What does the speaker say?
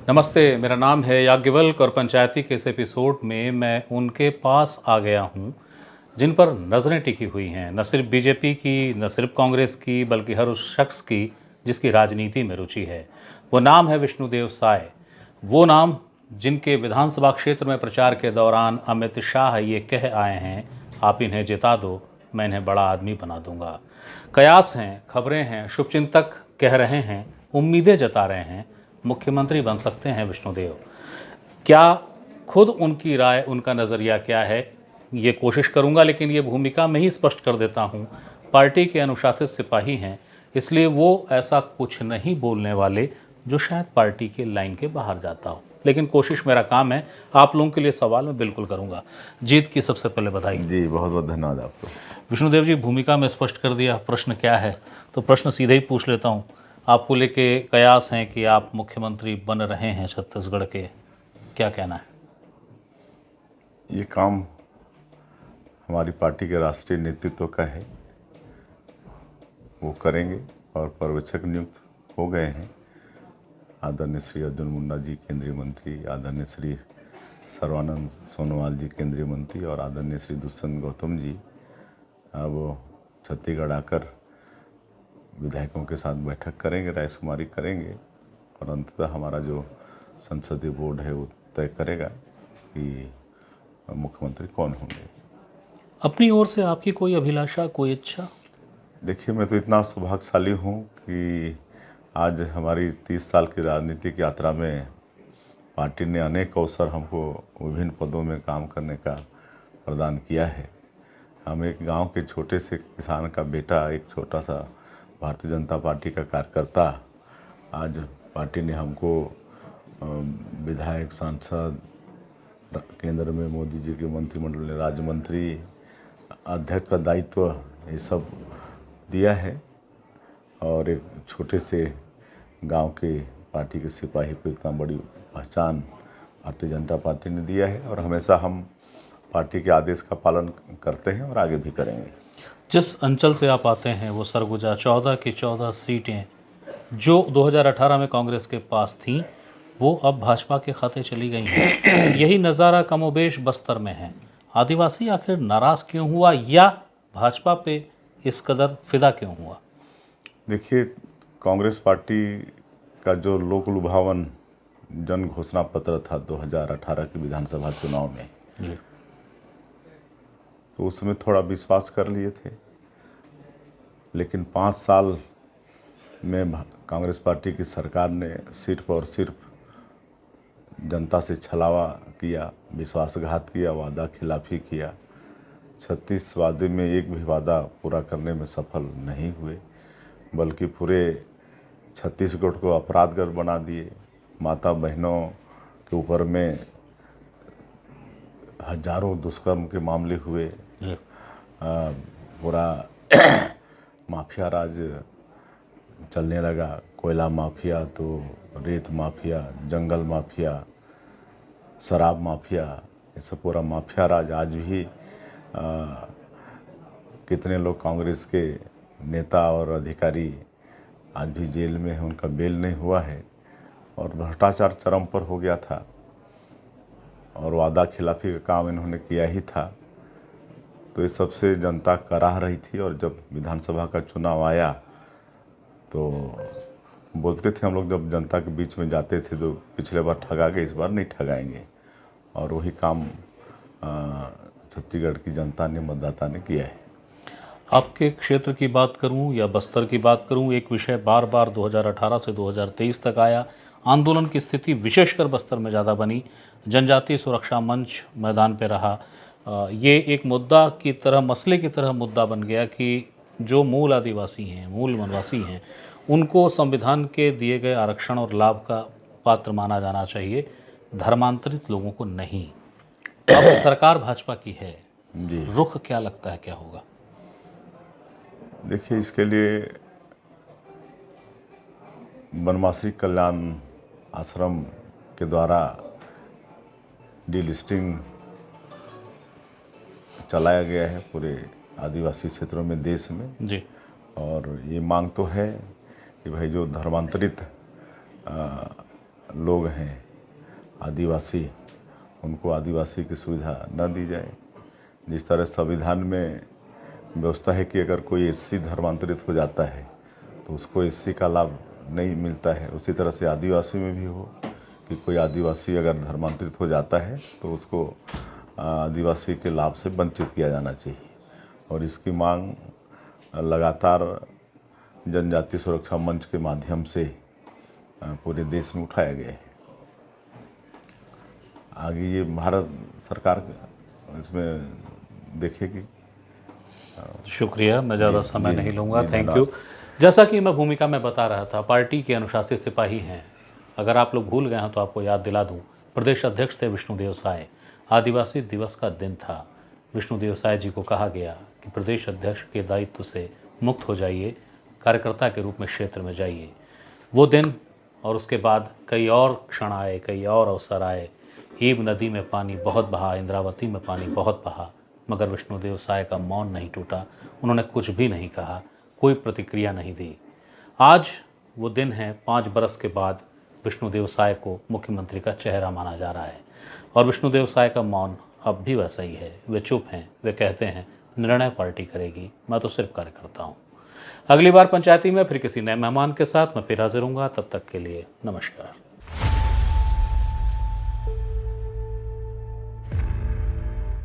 नमस्ते, मेरा नाम है याज्ञवल्क और पंचायती के इस एपिसोड में मैं उनके पास आ गया हूँ जिन पर नज़रें टिकी हुई हैं, न सिर्फ बीजेपी की, न सिर्फ कांग्रेस की, बल्कि हर उस शख्स की जिसकी राजनीति में रुचि है। वो नाम है विष्णुदेव साय। वो नाम जिनके विधानसभा क्षेत्र में प्रचार के दौरान अमित शाह ये कह आए हैं, आप इन्हें जिता दो, मैं इन्हें बड़ा आदमी बना दूंगा। कयास हैं, खबरें हैं, शुभचिंतक कह रहे हैं, उम्मीदें जता रहे हैं, मुख्यमंत्री बन सकते हैं विष्णुदेव। क्या खुद उनकी राय, उनका नज़रिया क्या है, ये कोशिश करूंगा, लेकिन ये भूमिका मैं ही स्पष्ट कर देता हूं। पार्टी के अनुशासित सिपाही हैं, इसलिए वो ऐसा कुछ नहीं बोलने वाले जो शायद पार्टी के लाइन के बाहर जाता हो, लेकिन कोशिश मेरा काम है। आप लोगों के लिए सवाल मैं बिल्कुल करूंगा। जीत की सबसे पहले बधाई। जी, बहुत बहुत धन्यवाद आपको। विष्णुदेव जी, भूमिका में स्पष्ट कर दिया, प्रश्न क्या है, तो प्रश्न सीधे ही पूछ लेता हूँ। आपको लेके कयास हैं कि आप मुख्यमंत्री बन रहे हैं छत्तीसगढ़ के, क्या कहना है? ये काम हमारी पार्टी के राष्ट्रीय नेतृत्व का है, वो करेंगे और पर्यवेक्षक नियुक्त हो गए हैं। आदरणीय श्री अर्जुन मुंडा जी केंद्रीय मंत्री, आदरणीय श्री सर्बानंद सोनोवाल जी केंद्रीय मंत्री और आदरणीय श्री दुष्यंत गौतम जी अब छत्तीसगढ़ आकर विधायकों के साथ बैठक करेंगे, रायशुमारी करेंगे और अंततः हमारा जो संसदीय बोर्ड है वो तय करेगा कि मुख्यमंत्री कौन होंगे। अपनी ओर से आपकी कोई अभिलाषा, कोई इच्छा? देखिए, मैं तो इतना सौभाग्यशाली हूँ कि आज हमारी 30 साल की राजनीतिक यात्रा में पार्टी ने अनेक अवसर हमको विभिन्न पदों में काम करने का प्रदान किया है। हम एक गांव के छोटे से किसान का बेटा, एक छोटा सा भारतीय जनता पार्टी का कार्यकर्ता, आज पार्टी ने हमको विधायक, सांसद, केंद्र में मोदी जी के मंत्रिमंडल में राज्य मंत्री, अध्यक्ष का दायित्व, ये सब दिया है। और एक छोटे से गांव के पार्टी के सिपाही को इतना बड़ी पहचान भारतीय जनता पार्टी ने दिया है और हमेशा हम पार्टी के आदेश का पालन करते हैं और आगे भी करेंगे। जिस अंचल से आप आते हैं वो सरगुजा, 14 की 14 सीटें जो 2018 में कांग्रेस के पास थीं, वो अब भाजपा के खाते चली गई हैं। यही नज़ारा कमोबेश बस्तर में है। आदिवासी आखिर नाराज़ क्यों हुआ, या भाजपा पे इस कदर फिदा क्यों हुआ? देखिए, कांग्रेस पार्टी का जो लोक लुभावन जन घोषणा पत्र था 2018 के विधानसभा चुनाव में जी। तो उसमें थोड़ा विश्वास कर लिए थे, लेकिन 5 साल में कांग्रेस पार्टी की सरकार ने सिर्फ और सिर्फ जनता से छलावा किया, विश्वासघात किया, वादा खिलाफी किया। 36 वादे में एक भी वादा पूरा करने में सफल नहीं हुए, बल्कि पूरे छत्तीसगढ़ को अपराधगर बना दिए। माता बहनों के ऊपर में हजारों दुष्कर्म के मामले हुए। पूरा माफिया राज चलने लगा, कोयला माफिया तो रेत माफिया, जंगल माफिया, शराब माफिया, ये सब पूरा माफिया राज आज भी कितने लोग कांग्रेस के नेता और अधिकारी आज भी जेल में हैं, उनका बेल नहीं हुआ है और भ्रष्टाचार चरम पर हो गया था और वादा खिलाफी का काम इन्होंने किया ही था। तो ये सबसे जनता कराह रही थी और जब विधानसभा का चुनाव आया तो बोलते थे हम लोग, जब जनता के बीच में जाते थे तो पिछले बार ठगा गए, इस बार नहीं ठगाएंगे, और वही काम छत्तीसगढ़ की जनता ने, मतदाता ने किया है। आपके क्षेत्र की बात करूं या बस्तर की बात करूं, एक विषय बार बार 2018 से 2023 तक आया। आंदोलन की स्थिति विशेषकर बस्तर में ज़्यादा बनी। जनजातीय सुरक्षा मंच मैदान पे रहा। ये एक मुद्दा की तरह, मसले की तरह मुद्दा बन गया कि जो मूल आदिवासी हैं, मूल वनवासी हैं, उनको संविधान के दिए गए आरक्षण और लाभ का पात्र माना जाना चाहिए, धर्मांतरित लोगों को नहीं। अब सरकार भाजपा की है, जी, रुख क्या लगता है, क्या होगा? देखिए, इसके लिए बनवासी कल्याण आश्रम के द्वारा डीलिस्टिंग चलाया गया है पूरे आदिवासी क्षेत्रों में, देश में जी। और ये मांग तो है कि भाई जो धर्मांतरित लोग हैं आदिवासी, उनको आदिवासी की सुविधा न दी जाए। जिस तरह संविधान में व्यवस्था है कि अगर कोई एससी धर्मांतरित हो जाता है तो उसको एससी का लाभ नहीं मिलता है, उसी तरह से आदिवासी में भी हो कि कोई आदिवासी अगर धर्मांतरित हो जाता है तो उसको आदिवासी के लाभ से वंचित किया जाना चाहिए। और इसकी मांग लगातार जनजातीय सुरक्षा मंच के माध्यम से पूरे देश में उठाया गया है। आगे ये भारत सरकार इसमें देखेगी। शुक्रिया, मैं ज़्यादा समय जी, नहीं लूँगा। जी, थैंक यू। जैसा कि मैं भूमिका में बता रहा था, पार्टी के अनुशासित सिपाही हैं। अगर आप लोग भूल गए हैं तो आपको याद दिला दूं, प्रदेश अध्यक्ष थे विष्णुदेव साय। आदिवासी दिवस का दिन था। विष्णुदेव साय जी को कहा गया कि प्रदेश अध्यक्ष के दायित्व से मुक्त हो जाइए, कार्यकर्ता के रूप में क्षेत्र में जाइए। वो दिन और उसके बाद कई और क्षण आए, कई और अवसर आए। हीब नदी में पानी बहुत बहा, इंद्रावती में पानी बहुत बहा, मगर विष्णुदेव साय का मौन नहीं टूटा। उन्होंने कुछ भी नहीं कहा, कोई प्रतिक्रिया नहीं दी। आज वो दिन है, 5 बरस के बाद विष्णुदेव साय को मुख्यमंत्री का चेहरा माना जा रहा है और विष्णुदेव साय का मौन अब भी वैसा ही है। वे चुप हैं, वे कहते हैं निर्णय पार्टी करेगी, मैं तो सिर्फ कार्यकर्ता हूँ। अगली बार पंचायती में फिर किसी नए मेहमान के साथ मैं फिर हाजिर हूँगा। तब तक के लिए नमस्कार।